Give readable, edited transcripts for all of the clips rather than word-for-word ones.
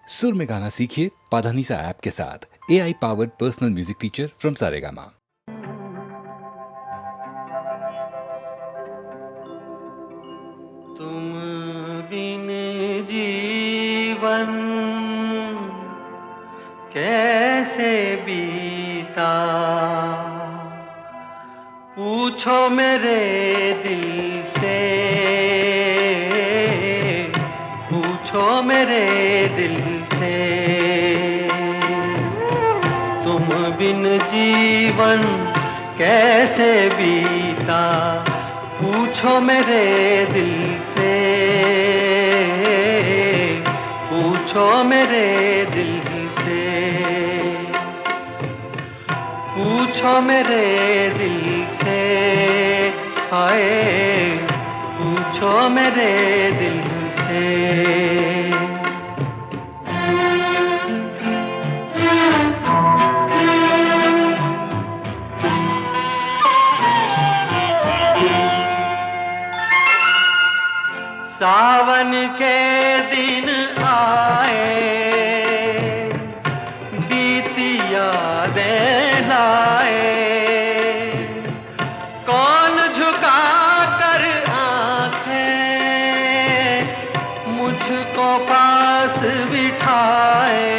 सुर में गाना सीखिए पाधानीसा ऐप के साथ। AI powered personal music teacher from Saregama. तुम बिन जीवन कैसे बीता, पूछो मेरे दिल से, पूछो मेरे दिल से। तुम बिन जीवन कैसे बीता, पूछो मेरे दिल से, पूछो मेरे दिल से, पूछो मेरे दिल से, हाय पूछो मेरे दिल से। सावन के दिन आए, बीती यादें लाए, कौन झुका कर आंखें मुझको पास बिठाए।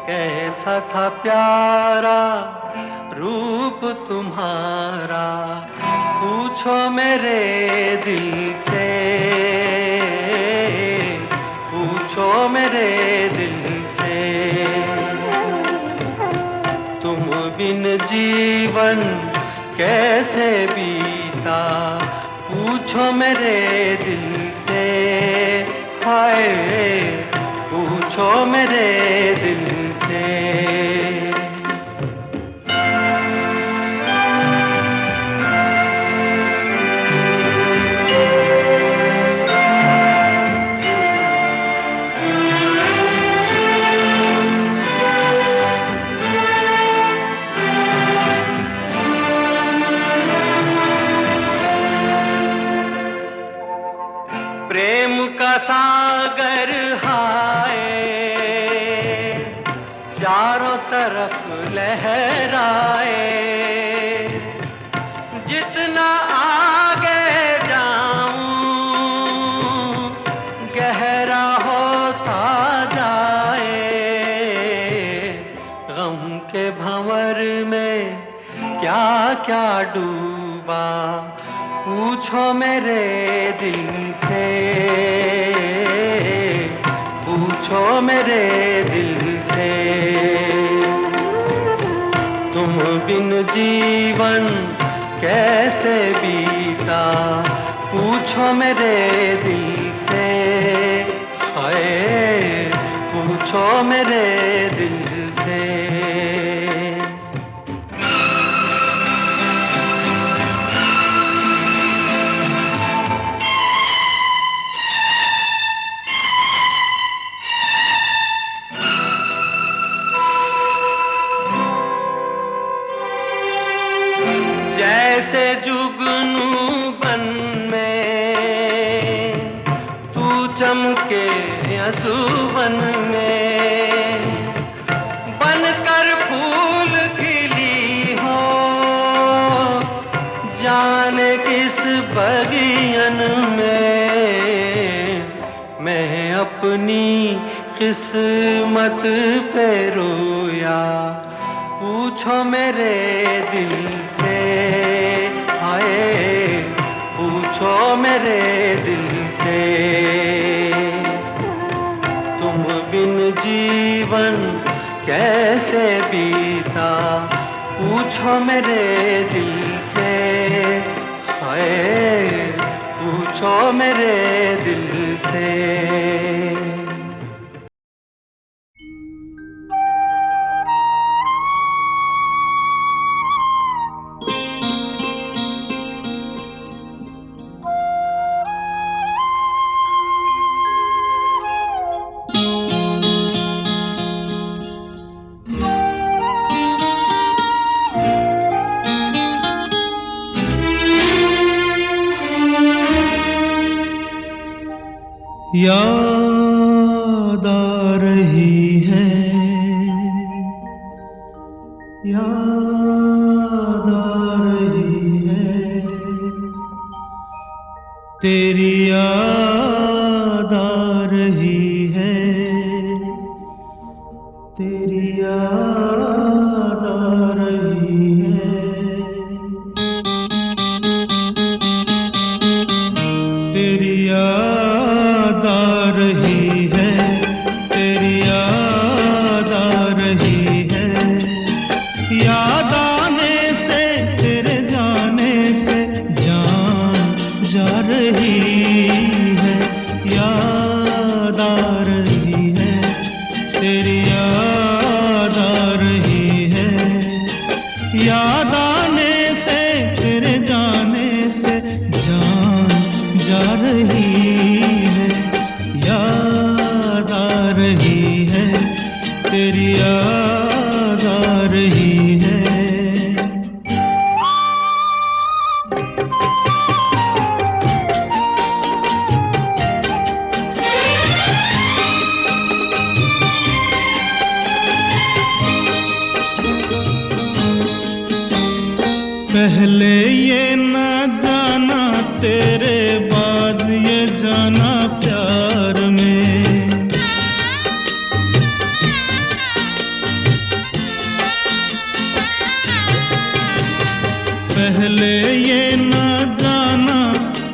कैसा था प्यारा रूप तुम्हारा, पूछो मेरे दिल से, पूछो मेरे दिल से। तुम बिन जीवन कैसे बीता, पूछो मेरे दिल से, हाय पूछो मेरे दिल से। प्रेम का सागर हाय चारों तरफ लहराए, जितना आगे जाऊं गहरा होता जाए। गम के भंवर में क्या क्या डूबा, पूछो मेरे दिल से, पूछो मेरे दिल से। तुम बिन जीवन कैसे बीता, पूछो मेरे दिल से, हाय पूछो मेरे दिल से। जैसे जुगनू बन में तू चमके असुवन में, बनकर फूल खिली हो जाने किस बगियन में। मैं अपनी किस्मत पे रोया, पूछो मेरे दिल से, हाय पूछो मेरे दिल से। तुम बिन जीवन कैसे बीता, पूछो मेरे दिल से, हाय पूछो मेरे दिल से। या तेरी याद आ रही है, तेरी याद आ रही है, तेरी याद आ रही है, तेरी याद आ रही है। याद आने से तेरे जाने से जान जा रही है, याद आ रही है, तेरी याद आ रही है। याद आने से तेरे जाने से जान जा रही है, याद आ रही है, तेरी याद आ रही है। पहले ये ना जाना, तेरे बाद ये जाना प्यार में। पहले ये ना जाना,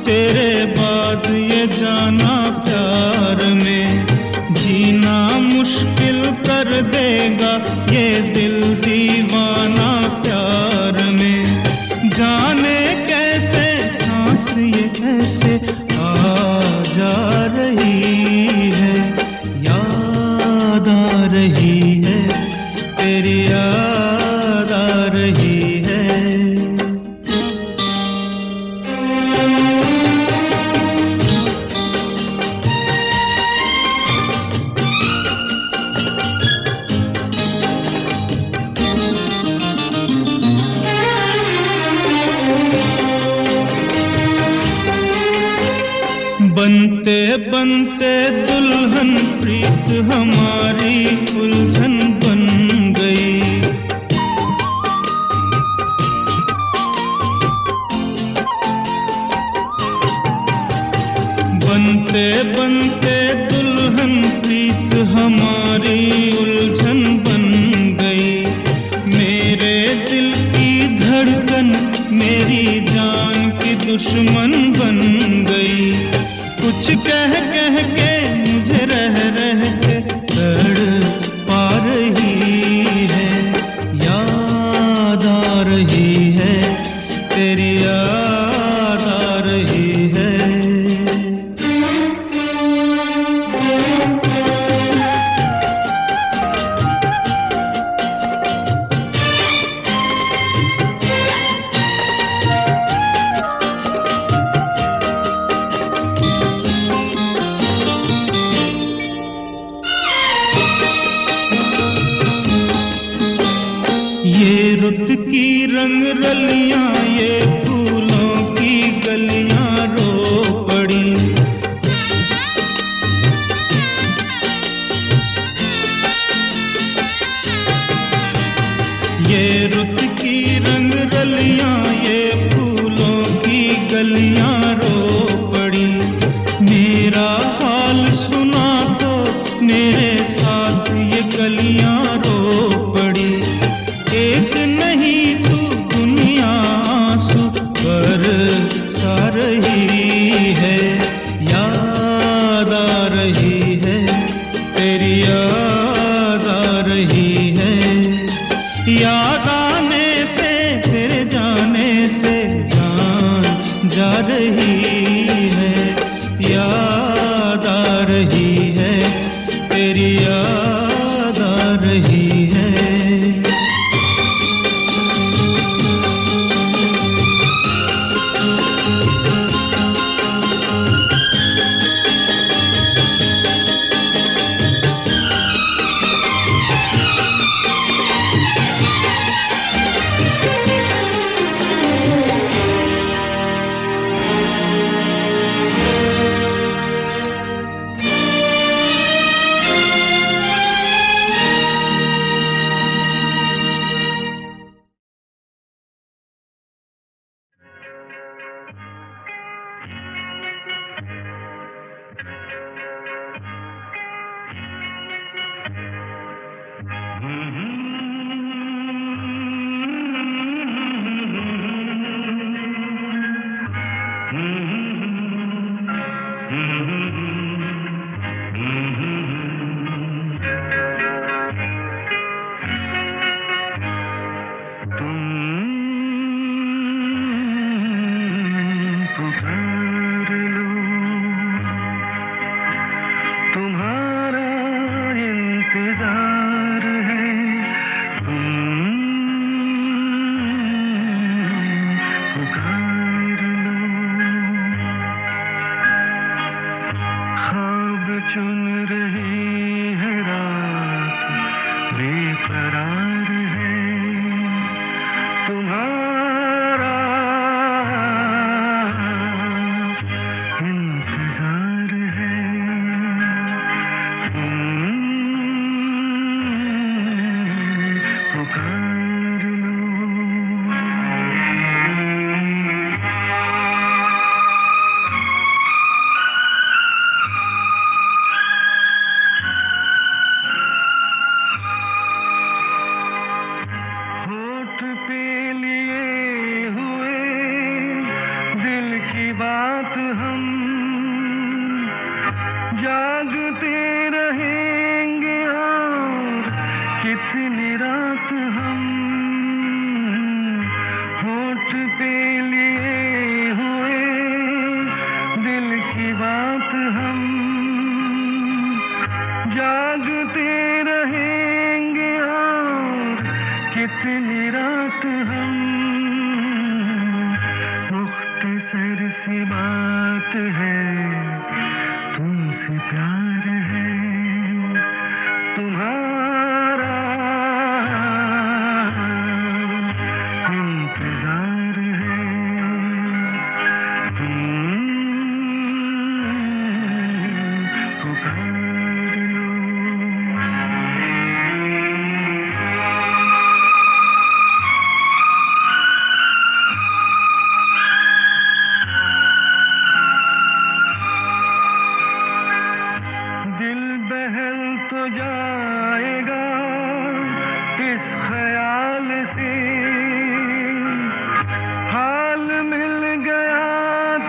तेरे बाद ये जाना प्यार में। जीना मुश्किल कर देगा ये दिल दीवाना प्यार में। जाने कैसे सांस ये कैसे आ जा रही है, याद आ रही है, तेरी याद आ रही है। बनते बनते दुल्हन प्रीत हमारी उलझन बन गई। बनते बनते दुल्हन प्रीत हमारी उलझन बन गई। मेरे दिल की धड़कन मेरी जान की दुश्मन बन गई। कुछ कह कह के मुझे रह रह के तड़पा रही है, याद आ रही है, तेरी याद आ रही है। ये रुत की रंग रलियां, ये फूलों की गलियां रो पड़ी। ये रुत की रंग रलियां, ये फूलों की गलियां रो पड़ी। मेरा हाल सुना तो मेरे साथ ये गलियां रो पड़ी। एक नहीं तू दुनिया आंसू बरसा रही है, याद आ रही है, तेरी याद आ रही है। याद आने से तेरे जाने से जान जा रही है, याद आ रही है, तेरी याद आ रही है। जागते रहेंगे और कितनी रात हम, मुख्तसर सी बात है, तुमसे प्यार है, तुम्हारा इंतजार है, पुकार लो। दिल बहल तो जाएगा इस ख्याल से, हाल मिल गया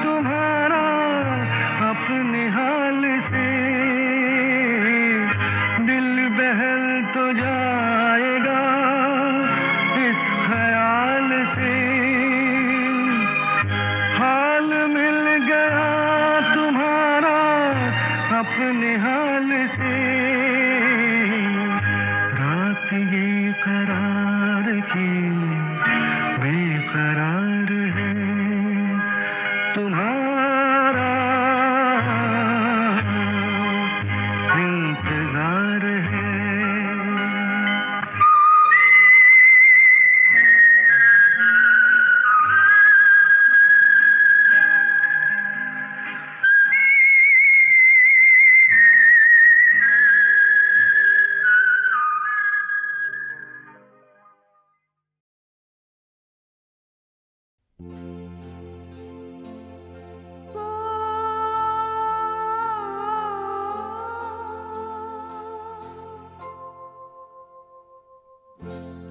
तुम्हारा अपने हाल से। दिल बहल तो जाएगा इस ख्याल से, हाल मिल गया तुम्हारा अपने हाल से। रात ये करार की बेकरार है, तुम्हारा इंतजार है।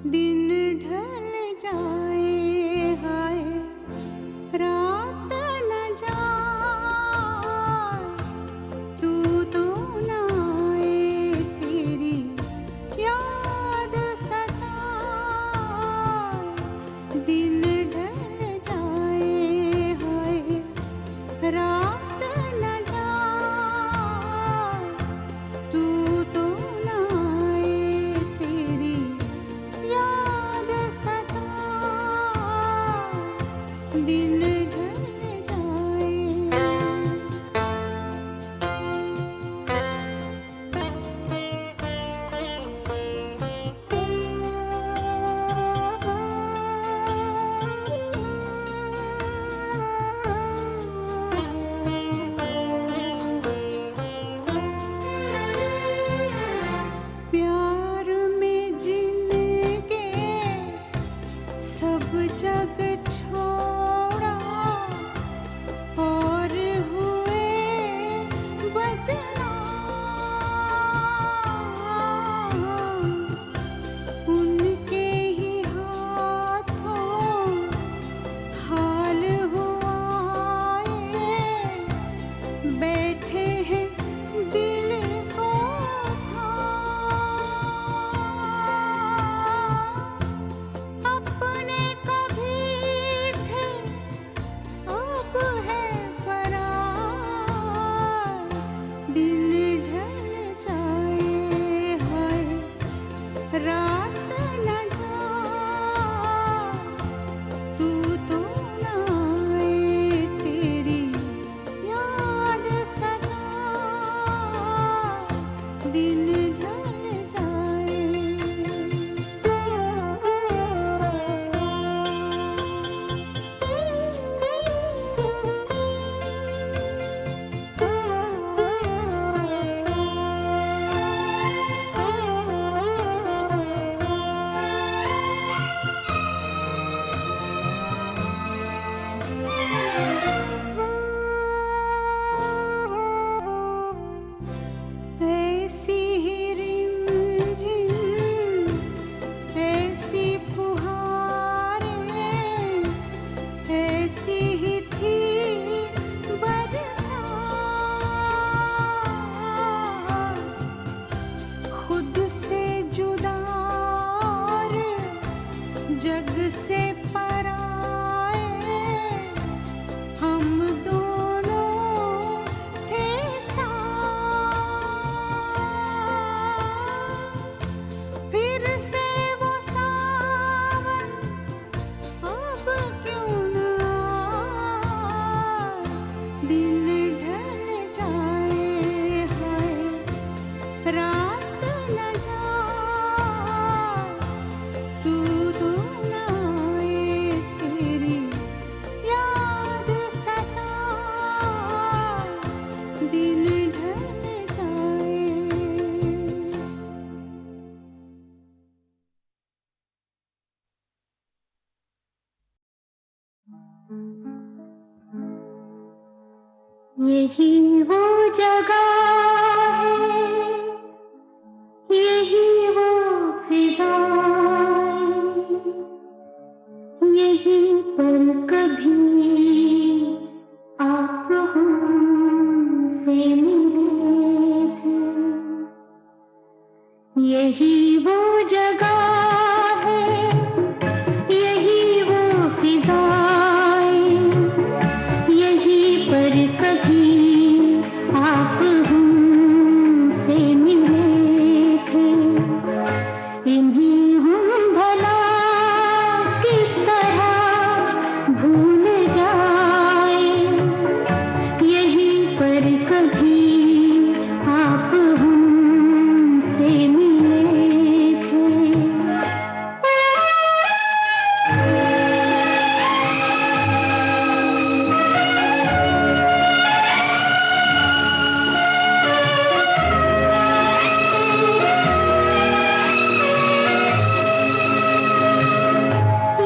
दिन ढल जाए हाय, रात न जाए, तू तो न आए, तेरी याद सताए। दिन ढल जाए हाय, रात न जाए, तू तो न आए, तेरी याद सताए। दिन ढल प्यार में जिनके सब जग छोड़ा और हुए बदनाम, उनके ही हाथों हाल हुआ ये, बैठे हैं दिल को थाम। अपने कभी थे अब है फरार। दिन ढल जाए हाय, रात न जाए, तू तो न आए, तेरी याद सताए। दिन ढल ऐसी यही वो जगह है, यही वो फिजाएं, यही पर कभी आप हमसे मिले थे। यही वो जगह है, यही वो फिजाएं, यही पर कभी आप हमसे मिले थे। इन्हीं हम भला किस तरह भूल जाए, यही पर कभी आप हमसे मिले थे।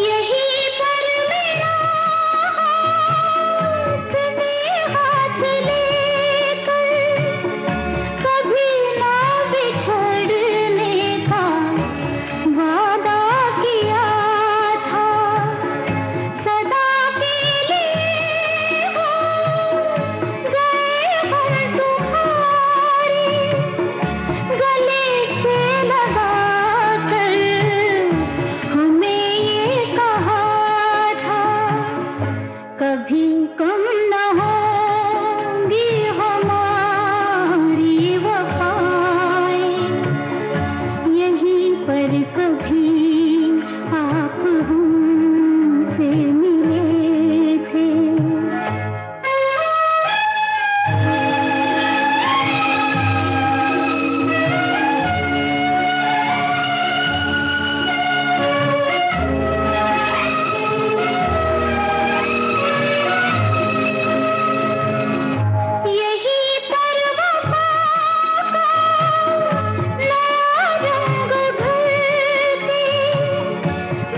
यही पर मेरा हाथ में हाथ लेकर कभी ना बिछड़ने का वादा किया था। सदा के लिए हो गए हम तुम्हारे, गले से लगा कर हमें ये कहा था, कभी कम न होंगी हमारी वफाएं, यहीं पर कभी आप हमसे मिले थे। यही पर वफा का नया रंग भरती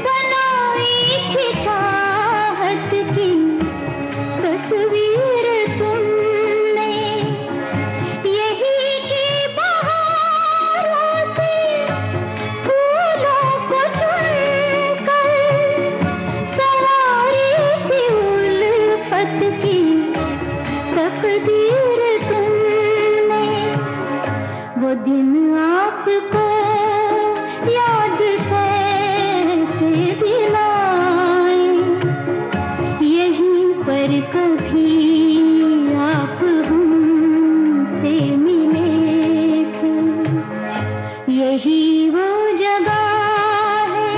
बनाई थी चाहत की तस्वीर तुमने। यही की बहारों से फूलों को चुनकर सवारी थी उल्फत की तकदीर तुमने। वो दिन आपको याद कैसे दिलाए, यहीं पर कभी आप हमसे मिले थे। यही वो जगह है,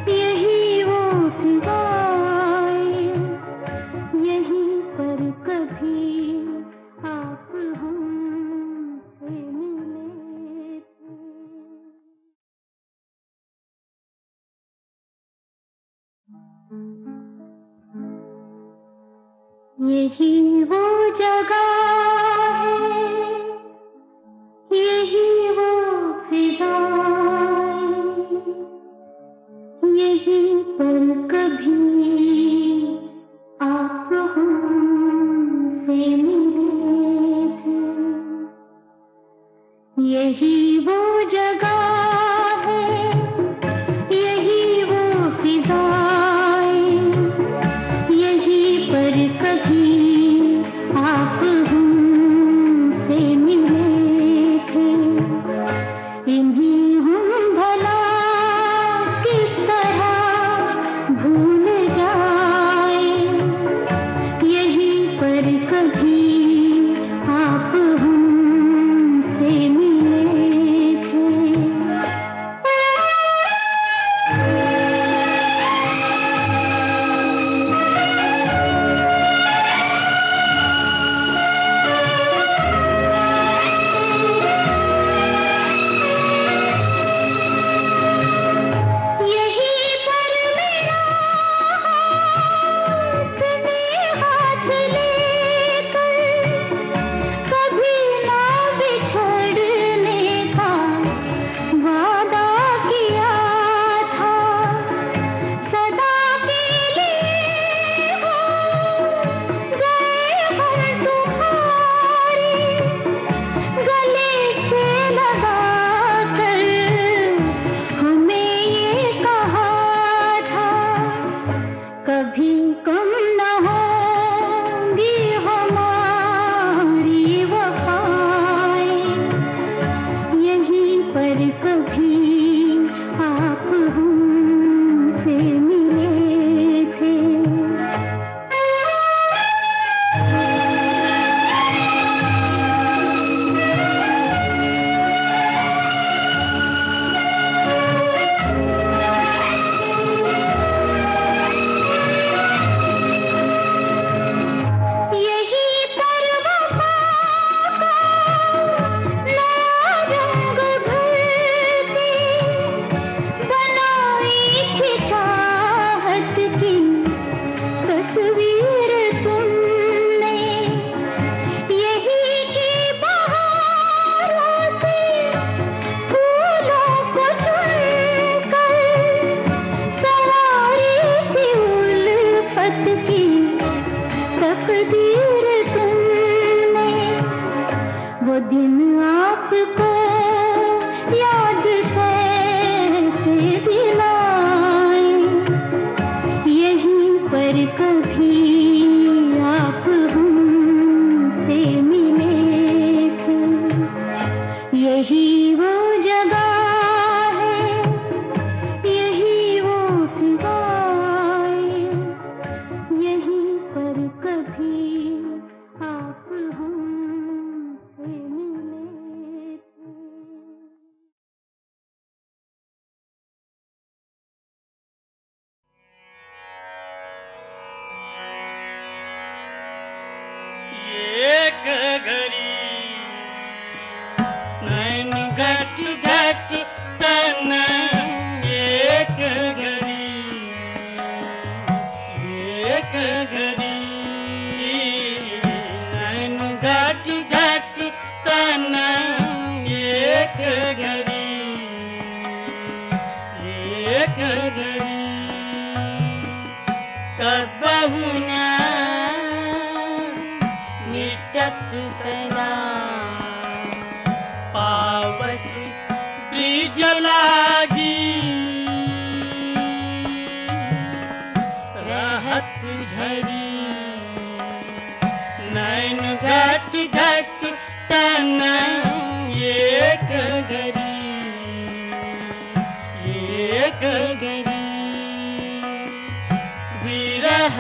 यही वो फिजाएं, यहीं पर कभी आप हमसे मिले थे। यही वो जगह है, यही वो फिजाएं, यही पर कभी आप हमसे मिले थे। यही वो जगह है, यही वो फिजाएं, यही पर कभी आप हमसे मिले थे। इन्हीं हम भला किस तरह भूल जाए, यही पर कभी आप हमसे मिले थे। यही वो जगह है, यही वो फिजाएं, यहीं पर कभी आप हमसे मिले थे। एक घड़ी नैन घट घट तन, एक घड़ी नैन घट घट तन, एक घड़ी कबहु न मिटत सदा, पावस ब्रिज लागी रहत झरी, नैन घट घट तन, एक घड़ी विरह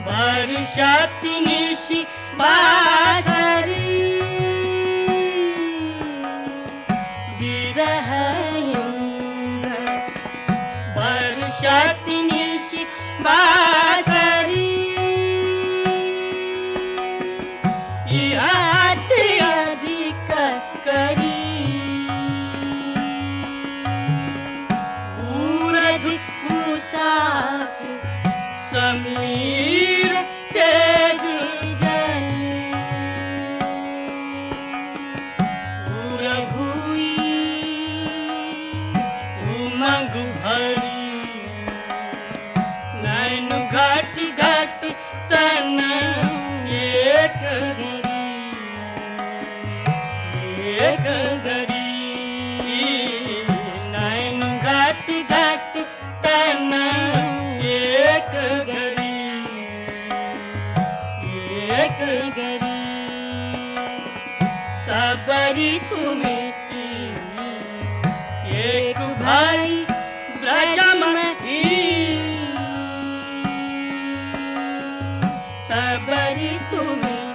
बरसात निशि बासरी, विरह बरसात निशि बासरी, याद अधिक करी, उरध उसास समीर तेज जली, उरभुई उमंग भरी, नैन घट घट तन, एक घड़ी नैन घट घट तन, एक घड़ी सबरी तुम्हें एक भाई ब्रजम ही, सबरी तुम्हें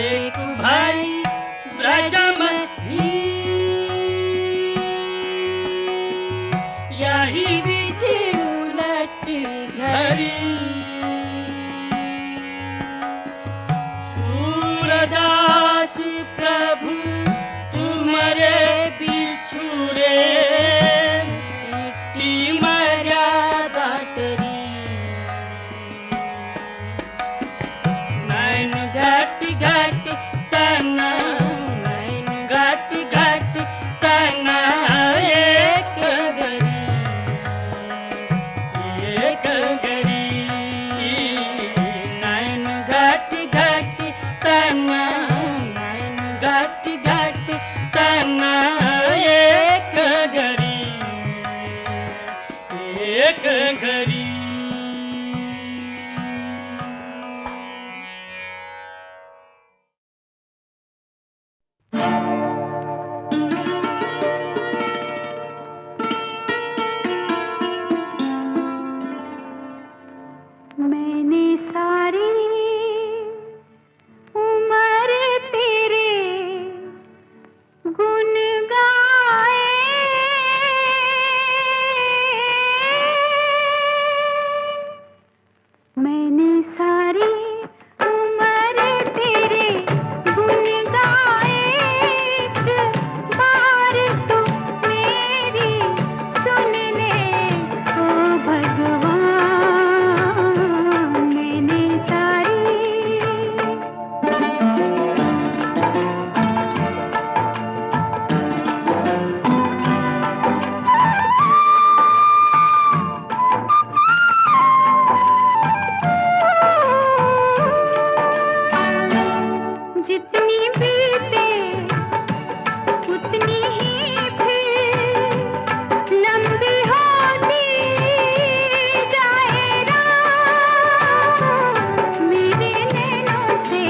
एक भाई ब्रजम ही, यही विधि उलट घड़ी, सूरदास प्रभु तुम्हारे बिछुरे, मिट्टी मर्यादा टरी, नैन घट घट तन, नैन घट घट तन, एक घड़ी नैन घट घट तन, नैन घट घट तन, एक घड़ी मैंने सारी उम्र तेरे गुण गाए, मैंने सारी उम्र तेरे गुण गाए, एक बार तो मेरी सुन ले ओ भगवान, मैंने सारी जितनी बीते उतनी ही फिर लंबी होती जाए राह, मेरे नैनों से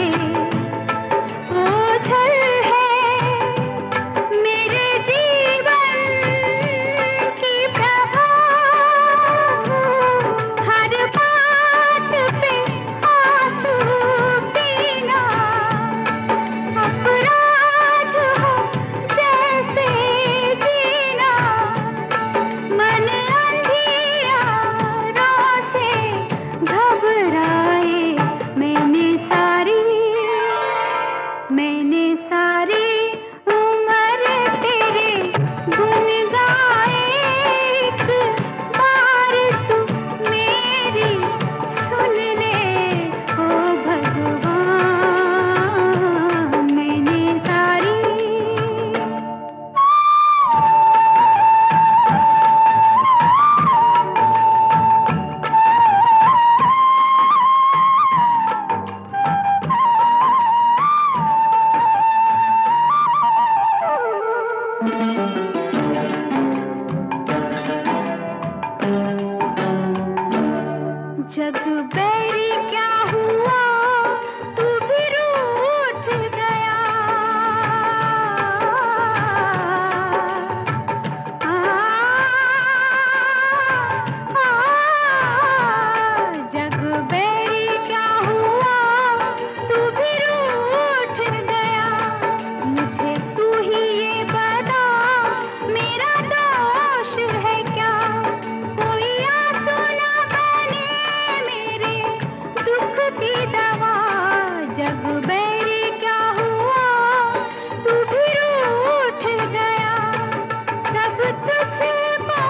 मैंने सारी उम्र तेरे गुन गाए, एक बार तू मेरी सुन ले ओ भगवान। मैंने सारी जग बैरी क्या हुआ, तू भी रूठ गया। जग बैरी क्या हुआ, तू भी रूठ गया। मुझे तू ही ये बता, मेरा दोष है क्या? कोई आंसू ना बने मेरे दुख की दवा। जग बैरी क्या हुआ, तू भी रूठ गया। सब तुझको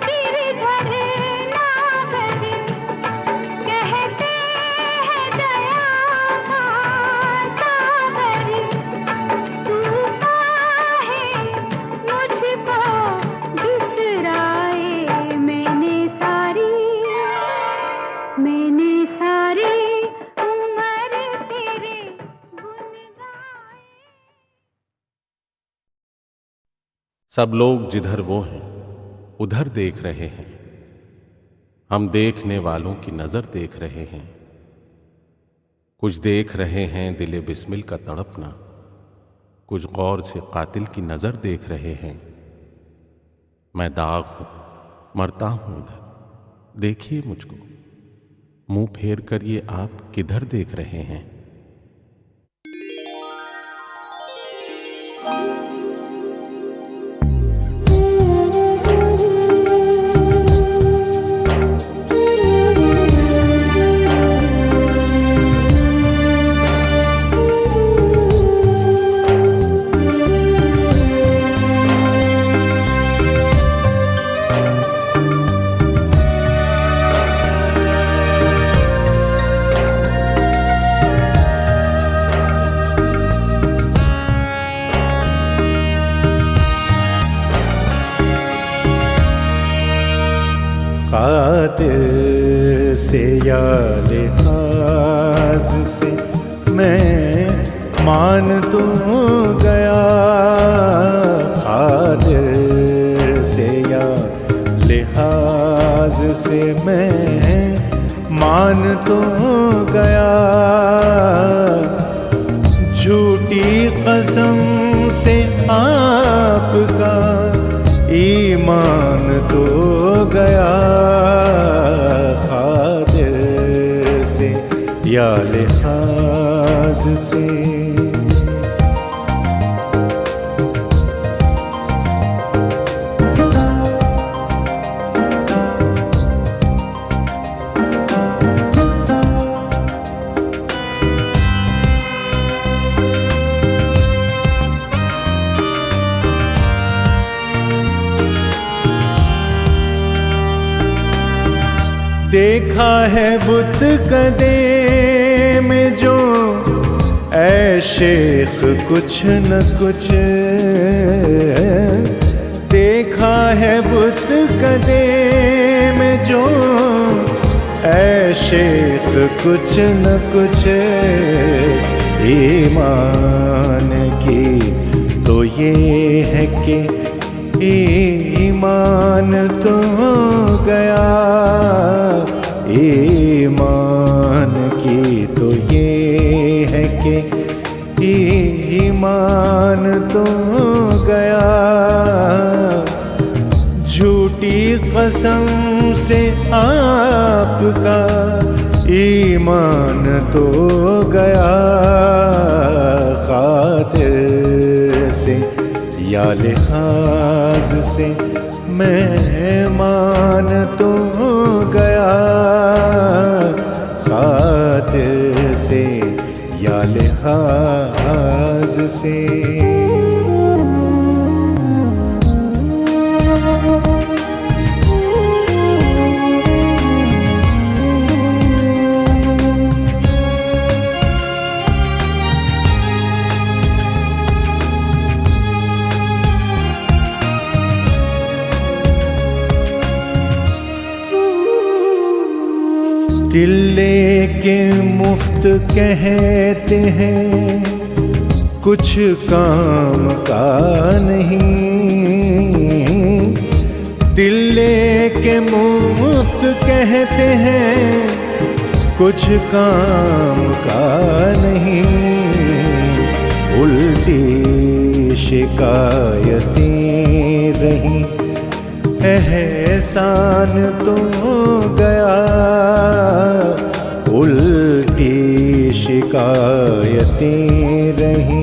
गिरधर नागर कहते हैं, दया का सागर। तू काहे मुझको बिसराए। मैंने सारी उम्र तेरे गुन गाए। सब लोग जिधर वो हैं उधर देख रहे हैं, हम देखने वालों की नजर देख रहे हैं। कुछ देख रहे हैं दिले बिस्मिल का तड़पना, कुछ गौर से कातिल की नजर देख रहे हैं। मैं दाग हूं, मरता हूं उधर, देखिए मुझको। मुंह फेर कर ये आप किधर देख रहे हैं? खातिर से या लिहाज से मैं मान तो गया। खातिर से या लिहाज से मैं मान तो गया। झूठी कसम से आपका ईमान तो गया। खातिर से या लिहाज से देखा है बुत कदे में जो ऐ शेख कुछ न कुछ। देखा है बुत कदे में जो ऐ शेख कुछ न कुछ। ईमान की तो ये है कि ईमान तो गया। ईमान की तो ये है कि ईमान तो गया। झूठी कसम से आपका ईमान तो गया। खातिर से या लिहाज से मैं मान तो गया। खातिर से या लिहाज से। दिल लेके मुफ्त कहते हैं कुछ काम का नहीं। दिल लेके मुफ्त कहते हैं कुछ काम का नहीं। उल्टी शिकायतें रही एहसान तो गया। उल्टी शिकायतें रही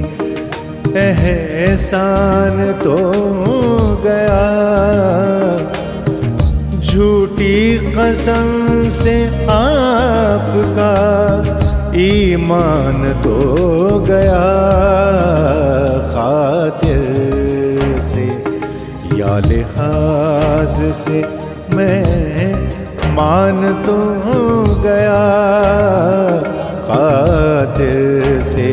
एहसान तो गया। झूठी कसम से आपका ईमान तो गया। खातिर से या लिहाज से मैं मान तो गया। खातिर से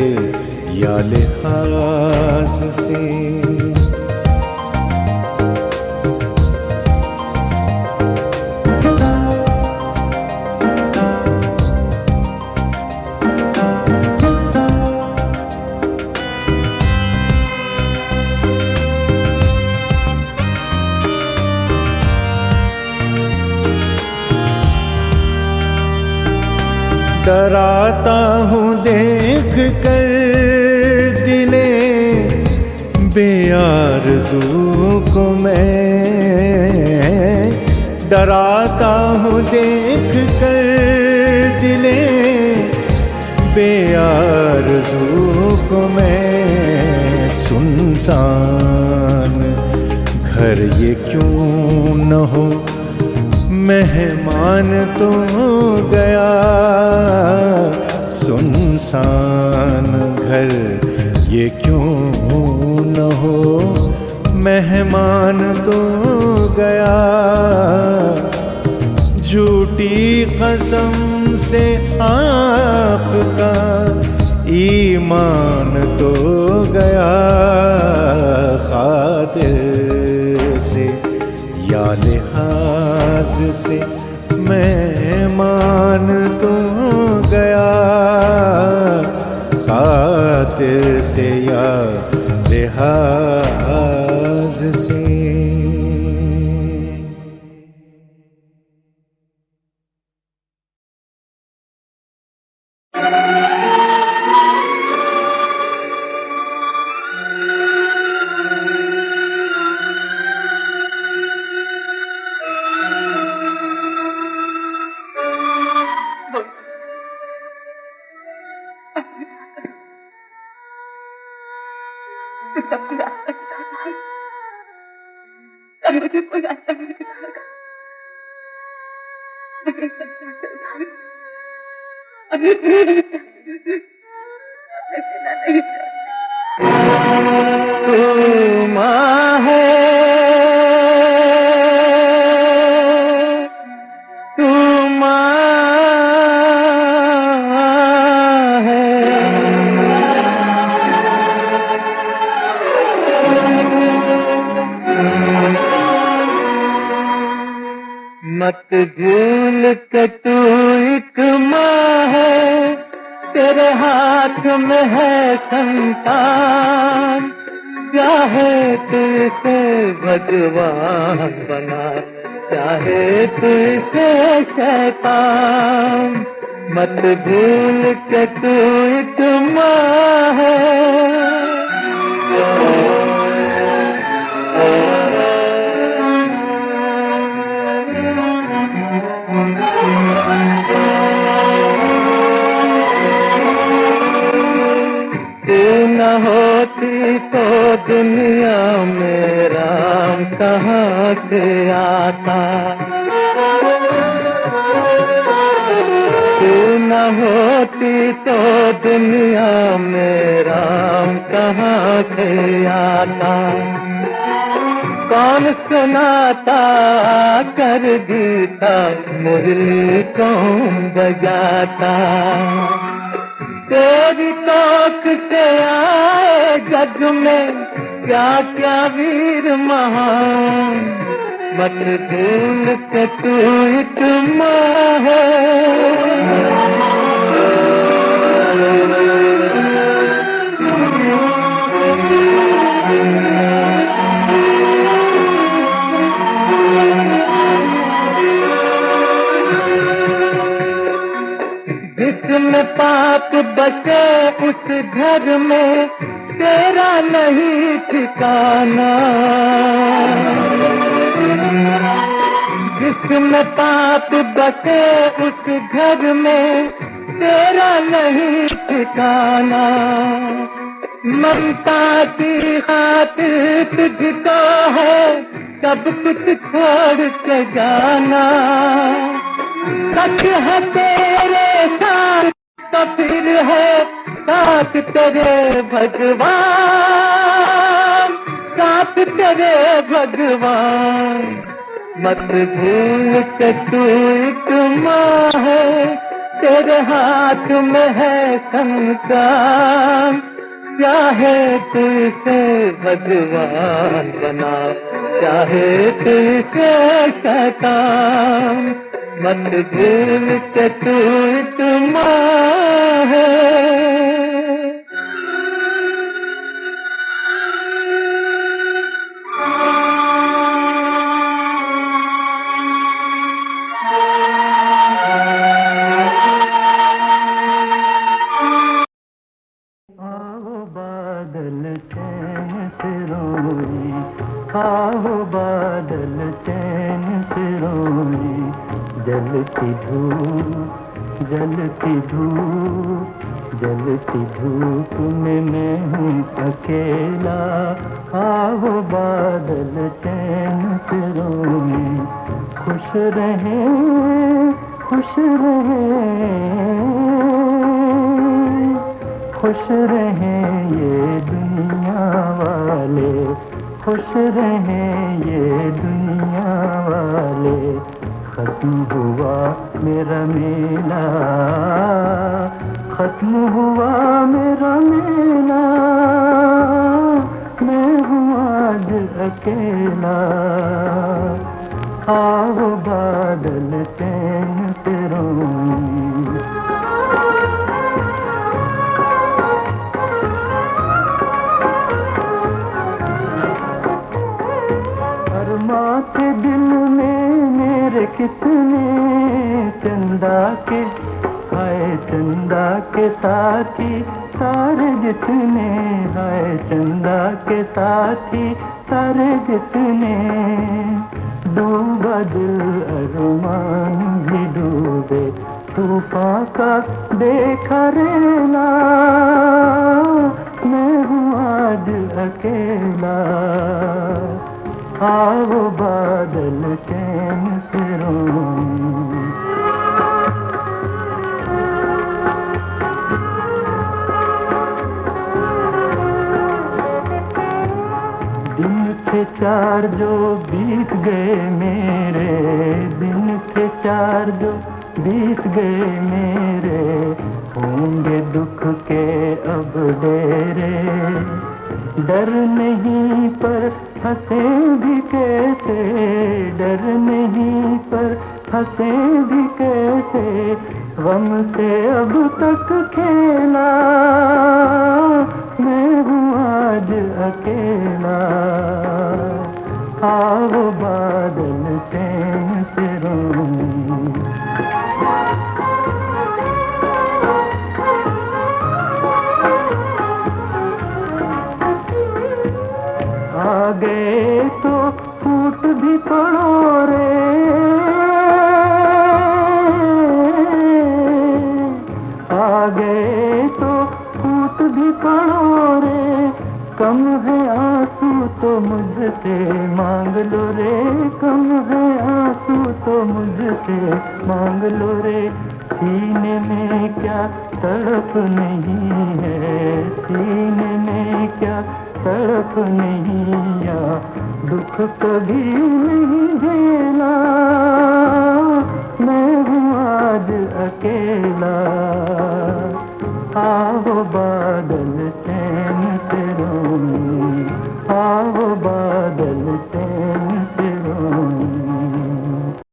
या लिहाज से। डराता हूँ देख कर दिले बेआरज़ू को मैं। डराता हूँ देख कर दिले बेआरज़ू को मैं। सुनसान घर ये क्यों न हो मेहमान तो गया। सुनसान घर ये क्यों न हो मेहमान तो गया। झूठी कसम से आपका ईमान तो गया। खातिर से या लिहाज से मैं मान तो गया। खातिर से या लिहाज से। मत भूल के तू एक माँ है, तेरे हाथ में है संतान। चाहे तू इसे भगवान बना, चाहे तू इसे शैतान। मत भूल के तू एक माँ है। न होती तो दुनिया में राम कहाँ से आता। तू न होती होती तो दुनिया में राम कहाँ से आता। कौन सुनाता कर गीता, मुरली कौन बजाता। तेरी तोक से आए जग में क्या क्या वीर महान, मत भूल के तू एक माँ है। जिसमें पाप बचे उस घर में तेरा नहीं ठिकाना। जिसमें पाप बचे उस घर में तेरा नहीं ठिकाना। ममता की खातिर तुझको है सब कुछ छोड़ के जाना। सच है तेरे साथ तो फिर है साथ तेरे भगवान, साथ तेरे भगवान। मत भूल के तू एक माँ है, तेरे हाथ में है संतान। चाहे तू इसे भगवान बना, चाहे तू इसे शैतान। मत भूल के तू एक माँ है। आओ बादल चैन से रोए, आओ बादल चैन से रोए। जलती धूप, जलती धूप, जलती धूप में मैं हूँ अकेला। आओ बादल चैन से रोए। खुश रहे, खुश रहे, खुश रहें ये दुनिया वाले, खुश रहें ये दुनिया वाले। खत्म हुआ मेरा मेला, खत्म हुआ मेरा मेला। मैं हूँ आज अकेला। आओ बादल चैन से रोए। के दिल में मेरे कितने चंदा के, हाय चंदा के साथी तारे जितने, हाय चंदा के साथी तारे जितने। डूबा दिल अरमान भी डूबे, तूफान का देखा रेला। मैं हूँ आज अकेला। आओ बादल चैन से रोए। दिन थे चार जो बीत गए मेरे, दिन थे चार जो बीत गए मेरे। होंगे दुख के अब डेरे, डर नहीं पर हंसे भी कैसे, डर नहीं पर हंसे भी कैसे। गम से अब तक खेला, मैं हूँ आज अकेला। आओ बादल चैन से रोए। आ गए तो फूट भी पड़ो रे, आ गए तो फूट भी पड़ो रे। कम है आंसू तो मुझसे मांग लो रे, कम है आंसू तो मुझसे मांग लो रे। सीने में क्या तड़प नहीं है सीने में, क्या तड़प नहीं या दुख कभी नहीं झेला, मैं हूँ आज अकेला। आओ बादल